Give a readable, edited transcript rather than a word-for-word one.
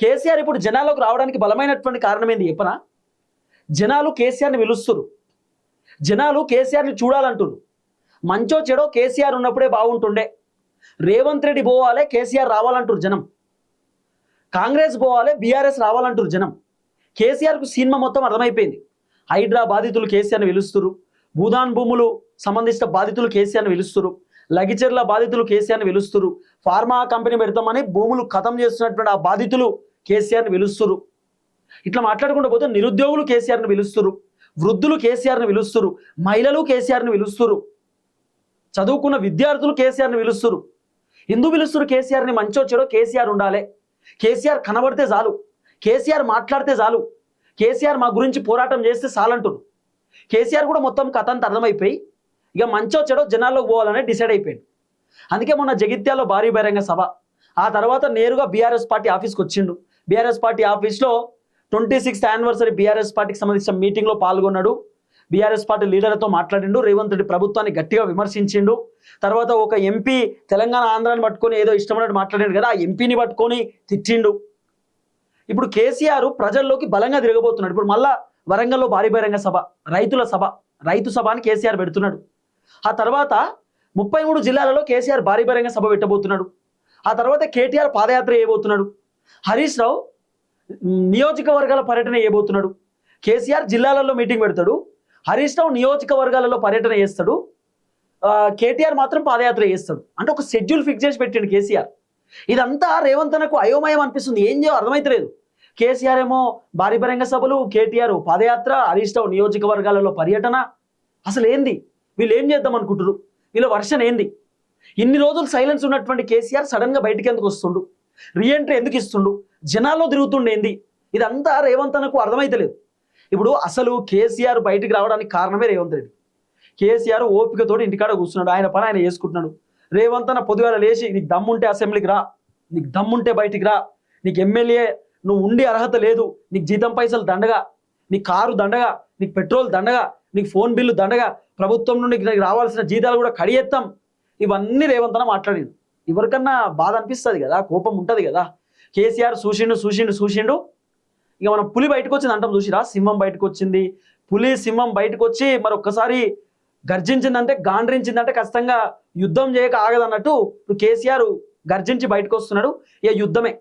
కేసీఆర్ ఇప్పుడు జనాల్లోకి రావడానికి బలమైనటువంటి కారణం ఏంది చెప్పనా? జనాలు కేసీఆర్ని పిలుస్తురు, జనాలు కేసీఆర్ని చూడాలంటున్నారు. మంచో చెడో కేసీఆర్ ఉన్నప్పుడే బాగుంటుండే. రేవంత్ రెడ్డి పోవాలి, కేసీఆర్ రావాలంటారు జనం. కాంగ్రెస్ పోవాలి, బీఆర్ఎస్ రావాలంటారు జనం. కేసీఆర్కు సినిమా మొత్తం అర్థమైపోయింది. హైడ్రా బాధితులు కేసీఆర్ని పిలుస్తురు, భూదాన్ భూములు సంబంధించిన బాధితులు కేసీఆర్ని పిలుస్తురు, లగిచెర్ల బాధితులు కేసీఆర్ని పిలుస్తురు, ఫార్మా కంపెనీ పెడతామని భూములు ఖతం చేస్తున్నటువంటి ఆ బాధితులు కేసీఆర్ని పిలుస్తురు. ఇట్లా మాట్లాడుకుంటూ పోతే నిరుద్యోగులు కేసీఆర్ని పిలుస్తురు, వృద్ధులు కేసీఆర్ని పిలుస్తురు, మహిళలు కేసీఆర్ని పిలుస్తురు, చదువుకున్న విద్యార్థులు కేసీఆర్ని పిలుస్తురు. ఎందుకు పిలుస్తురు కేసీఆర్ని? మంచో చెడో కేసీఆర్ ఉండాలి, కేసీఆర్ కనబడితే చాలు, కేసీఆర్ మాట్లాడితే చాలు, కేసీఆర్ మా గురించి పోరాటం చేస్తే చాలంటున్నారు. కేసీఆర్ కూడా మొత్తం కథ అంతా అర్థమైపోయి ఇక మంచో చెడో జనాల్లోకి పోవాలని డిసైడ్ అయిపోయాడు. అందుకే మొన్న జగిత్యాల్లో భారీ బహిరంగ సభ, ఆ తర్వాత నేరుగా బీఆర్ఎస్ పార్టీ ఆఫీస్కి వచ్చిండు. బీఆర్ఎస్ పార్టీ ఆఫీస్లో 26th యానివర్సరీ బీఆర్ఎస్ పార్టీకి సంబంధించిన మీటింగ్లో పాల్గొన్నాడు. బీఆర్ఎస్ పార్టీ లీడర్లతో మాట్లాడిండు, రేవంత్ రెడ్డి ప్రభుత్వాన్ని గట్టిగా విమర్శించిండు. తర్వాత ఒక ఎంపీ తెలంగాణ ఆంధ్రాన్ని పట్టుకొని ఏదో ఇష్టమైనట్టు మాట్లాడాడు కదా, ఆ ఎంపీని పట్టుకొని తిట్టిండు. ఇప్పుడు కేసీఆర్ ప్రజల్లోకి బలంగా తిరగబోతున్నాడు. ఇప్పుడు మళ్ళా వరంగల్లో భారీ బహిరంగ సభ, రైతు సభ అని కేసీఆర్ పెడుతున్నాడు. ఆ తర్వాత 33 జిల్లాలలో కేసీఆర్ భారీ బహిరంగ సభ పెట్టబోతున్నాడు. ఆ తర్వాత కేటీఆర్ పాదయాత్ర చేయబోతున్నాడు. హరీష్ రావు నియోజకవర్గాల పర్యటన చేయబోతున్నాడు. కేసీఆర్ జిల్లాలలో మీటింగ్ పెడతాడు, హరీష్ రావు నియోజకవర్గాలలో పర్యటన చేస్తాడు, కేటీఆర్ మాత్రం పాదయాత్ర చేస్తాడు. అంటే ఒక షెడ్యూల్ ఫిక్స్ చేసి పెట్టిండు కేసీఆర్. ఇదంతా రేవంత్ అన్నకు అయోమయం అనిపిస్తుంది, ఏం చేయాలో అర్థమైతలేదు. కేసీఆర్ ఏమో భారీ బహిరంగ సభలు, కేటీఆర్ పాదయాత్ర, హరీష్ రావు నియోజకవర్గాలలో పర్యటన. అసలు ఏంది? వీళ్ళు ఏం చేద్దాం అనుకుంటారు? వీళ్ళ వర్షన్ ఏంది? ఇన్ని రోజులు సైలెన్స్ ఉన్నటువంటి కేసీఆర్ సడన్గా బయటికి ఎందుకు వస్తుండు? రీఎంట్రీ ఎందుకు ఇస్తుండు? జనాల్లో తిరుగుతుండేంది? ఇదంతా రేవంత్ అన్నకు అర్థమైతలేదు. ఇప్పుడు అసలు కేసీఆర్ బయటికి రావడానికి కారణమే రేవంత్ రెడ్డి. కేసీఆర్ ఓపికతోటి ఇంటికాడ కూర్చున్నాడు, ఆయన పని ఆయన చేసుకుంటున్నాడు. రేవంత్ అన్న పొద్దుగాల లేచి నీకు దమ్ముంటే అసెంబ్లీకి రా, నీకు దమ్ముంటే బయటికి రా, నీకు ఎమ్మెల్యే నువ్వు ఉండి అర్హత లేదు, నీకు జీతం పైసలు దండగా, నీకు కారు దండగా, నీకు పెట్రోల్ దండగా, నీకు ఫోన్ బిల్లు దండగా, ప్రభుత్వం నుండి నీకు రావాల్సిన జీతాలు కూడా కడియెత్తాం. ఇవన్నీ రేవంత్ అన్న మాట్లాడిండు. ఎవరికన్నా బాధ అనిపిస్తుంది కదా, కోపం ఉంటుంది కదా. కేసీఆర్ చూసిండు. ఇక మనం పులి బయటకు వచ్చింది అంటాం చూసిరా, సింహం బయటకు వచ్చింది. పులి సింహం బయటకు వచ్చి మరి ఒక్కసారి గర్జించిందంటే, గాండ్రించిందంటే ఖచ్చితంగా యుద్ధం చేయక ఆగదన్నట్టు ఇప్పుడు కేసీఆర్ గర్జించి బయటకు వస్తున్నాడు. ఇక యుద్ధమే.